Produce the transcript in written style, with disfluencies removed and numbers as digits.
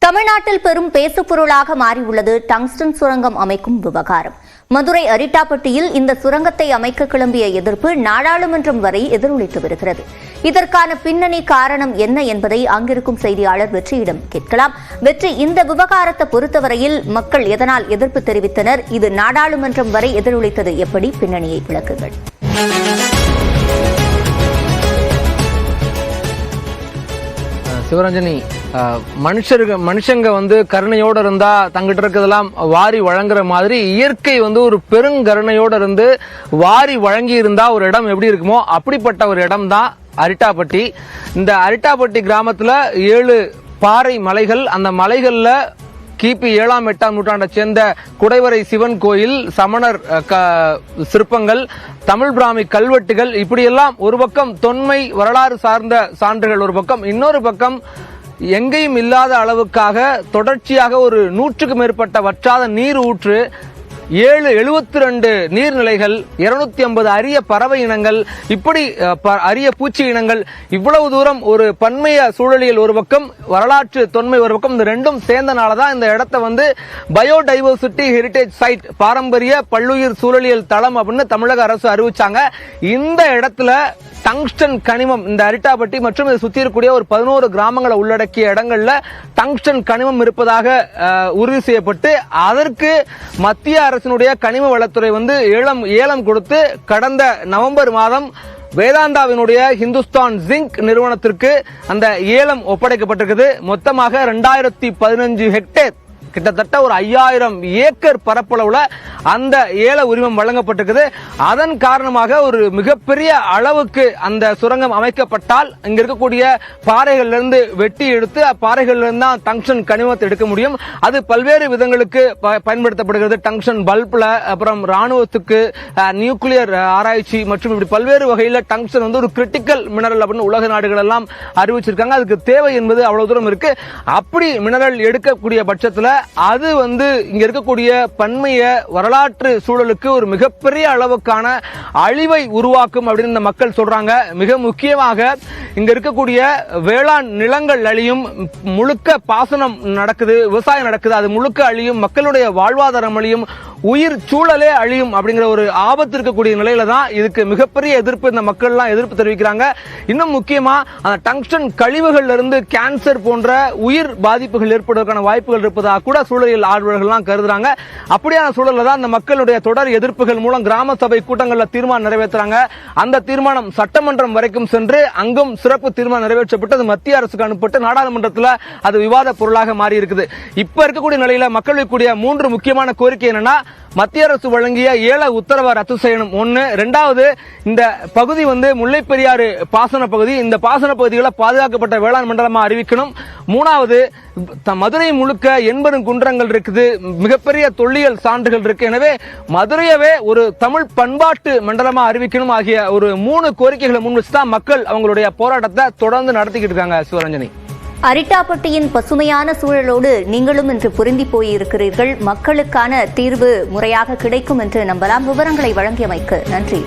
தமிழ்நாட்டில் பெரும் பேசுபொருளாக மாறியுள்ளது டங்ஸ்டன் சுரங்கம் அமைக்கும் விவகாரம். மதுரை அரிட்டாப்பட்டியில் இந்த சுரங்கத்தை அமைக்க கிளம்பிய எதிர்ப்பு நாடாளுமன்றம் வரை எதிரொலித்து வருகிறது. இதற்கான பின்னணி காரணம் என்ன என்பதை அங்கிருக்கும் செய்தியாளர் வெற்றியிடம் கேட்கலாம். வெற்றி, இந்த விவகாரத்தை பொறுத்தவரையில் மக்கள் எதனால் எதிர்ப்பு தெரிவித்தனர்? இது நாடாளுமன்றம் வரை எதிரொலித்தது எப்படி? பின்னணியை விளக்குங்கள். சிவரஞ்சனி, மனுஷங்க கருணையோடு இருந்தா தங்கிட்ட இருக்கிறதெல்லாம் வாரி வழங்குற மாதிரி இயற்கை ஒரு பெருங்கருணையோடு இருந்து வாரி வழங்கி இருந்தா ஒரு இடம் எப்படி இருக்குமோ அப்படிப்பட்ட ஒரு இடம் தான் அரிட்டாப்பட்டி. இந்த அரிட்டாப்பட்டி கிராமத்துல 7 பாறை மலைகள், அந்த மலைகள்ல கிபி 7ஆம் 8ஆம் நூற்றாண்டை சேர்ந்த குடைவரை சிவன் கோயில், சமணர் சிற்பங்கள், தமிழ் பிராமி கல்வெட்டுகள், இப்படியெல்லாம் ஒரு பக்கம் தொன்மை வரலாறு சார்ந்த சான்றுகள் ஒரு பக்கம், இன்னொரு பக்கம் எங்கேயும் இல்லாத அளவுக்காக தொடர்ச்சியாக ஒரு 100க்கும் மேற்பட்ட வற்றாத நீர் ஊற்று, 72 நீர்நிலைகள், 250 அரிய பறவை இனங்கள், இப்படி அரிய பூச்சி இனங்கள், இவ்வளவு தூரம் ஒரு பன்மைய சூழலியல் ஒரு பக்கம், வரலாற்று தொன்மை ஒரு பக்கம், இந்த ரெண்டும் சேர்ந்தனாலதான் இந்த இடத்தை பயோடைவர்சிட்டி ஹெரிடேஜ் சைட், பாரம்பரிய பல்லுயிர் சூழலியல் தளம் அப்படின்னு தமிழக அரசு அறிவிச்சாங்க. இந்த இடத்துல டங்ஸ்டன் கனிமம், இந்த அரிட்டாப்பட்டி மற்றும் இதை சுத்தி இருக்கக்கூடிய ஒரு 11 கிராமங்களை உள்ளடக்கிய இடங்கள்ல டங்ஸ்டன் கனிமம் இருப்பதாக உறுதி செய்யப்பட்டு அதற்கு மத்திய அரசினுடைய கனிம வளத்துறை ஏலம் கொடுத்து கடந்த நவம்பர் மாதம் வேதாந்தாவினுடைய ஹிந்துஸ்தான் ஜிங்க் நிறுவனத்திற்கு அந்த ஏலம் ஒப்படைக்கப்பட்டிருக்கிறது. மொத்தமாக 2015 ஹெக்டேர், கிட்டத்தட்ட ஒரு 5000 ஏக்கர் பரப்பளவுல அந்த ஏல உரிமம் வழங்கப்பட்டிருக்குது. அதன் காரணமாக ஒரு மிகப்பெரிய அளவுக்கு அந்த சுரங்கம் அமைக்கப்பட்டால் இங்க இருக்கக்கூடிய பாறைகள்ல இருந்து வெட்டி எடுத்து பாறைகள்ல இருந்து தான் டங்ஸ்டன் கனிமத்தை எடுக்க முடியும். அது பல்வேறு விதங்களுக்கு பயன்படுத்தப்படுகிறது. டங்ஸ்டன் பல்ப்ல, அப்புறம் ராணுவத்துக்கு, நியூக்ளியர் ஆராய்ச்சி மற்றும் இப்படி பல்வேறு வகையில டங்ஸ்டன் ஒரு கிரிட்டிக்கல் மினரல் அப்படின்னு உலக நாடுகள் எல்லாம் அறிவிச்சிருக்காங்க. அதுக்கு தேவை என்பது அவ்வளவு தூரம் இருக்கு. அப்படி மினரல் எடுக்கக்கூடிய பட்சத்துல அது இங்க இருக்கக்கூடிய பன்மைய வரலாற்று சூழலுக்கு ஒரு மிகப்பெரிய அளவுக்கான அழிவை உருவாக்கும் அப்படின்னு இந்த மக்கள் சொல்றாங்க. மிக முக்கியமாக இங்க இருக்கக்கூடிய வேளாண் நிலங்கள் அழியும், முழுக்க பாசனம் நடக்குது, விவசாயம் நடக்குது, அது முழுக்க அழியும், மக்களுடைய வாழ்வாதாரம் அழியும், உயிர் சூழலே அழியும் அப்படிங்கிற ஒரு ஆபத்து இருக்கக்கூடிய நிலையில தான் இதுக்கு மிகப்பெரிய எதிர்ப்பு இந்த மக்கள் எல்லாம் எதிர்ப்பு தெரிவிக்கிறாங்க. இன்னும் முக்கியமா அந்த டங்ஸ்டன் கழிவுகள்ல இருந்து கேன்சர் போன்ற உயிர் பாதிப்புகள் ஏற்படுவதற்கான வாய்ப்புகள் இருப்பதாக கூட சூழலியல் ஆர்வலர்கள் எல்லாம் கருதுறாங்க. அப்படியான சூழல்ல தான் இந்த மக்களுடைய தொடர் எதிர்ப்புகள் மூலம் கிராம சபை கூட்டங்கள்ல தீர்மானம் நிறைவேற்றுறாங்க. அந்த தீர்மானம் சட்டமன்றம் வரைக்கும் சென்று அங்கும் சிறப்பு தீர்மானம் நிறைவேற்றப்பட்டு அது மத்திய அரசுக்கு அனுப்பப்பட்டு நாடாளுமன்றத்தில் அது விவாத பொருளாக மாறி இருக்குது. இப்ப இருக்கக்கூடிய நிலையில மக்கள் வைக்கக்கூடிய 3 முக்கியமான கோரிக்கை என்னன்னா, மத்திய அரசு வழங்கிய ஏல உத்தரவை ரத்து செய்யணும். 1. 2வது, இந்த பகுதி முல்லை பெரியாறு பாசன பகுதி, இந்த பாசன பகுதிகளை பாதுகாக்கப்பட்ட வேளாண் மண்டலமா அறிவிக்கணும். 3வது, மதுரை முழுக்க 80 குன்றங்கள் இருக்குது, மிகப்பெரிய தொல்லியல் சான்றுகள் இருக்கு, எனவே மதுரையவே ஒரு தமிழ் பண்பாட்டு மண்டலமா அறிவிக்கணும் ஆகிய ஒரு 3 கோரிக்கைகளை முன்வச்சுதான் மக்கள் அவங்களுடைய போராட்டத்தை தொடர்ந்து நடத்திக்கிட்டு இருக்காங்க. சிவரஞ்சனி, அரிட்டாப்பட்டியின் பசுமையான சூழலோடு நீங்களும் இன்று பொருந்தி போயிருக்கிறீர்கள். மக்களுக்கான தீர்வு முறையாக கிடைக்கும் என்று நம்பலாம். விவரங்களை வழங்கியமைக்கு நன்றி.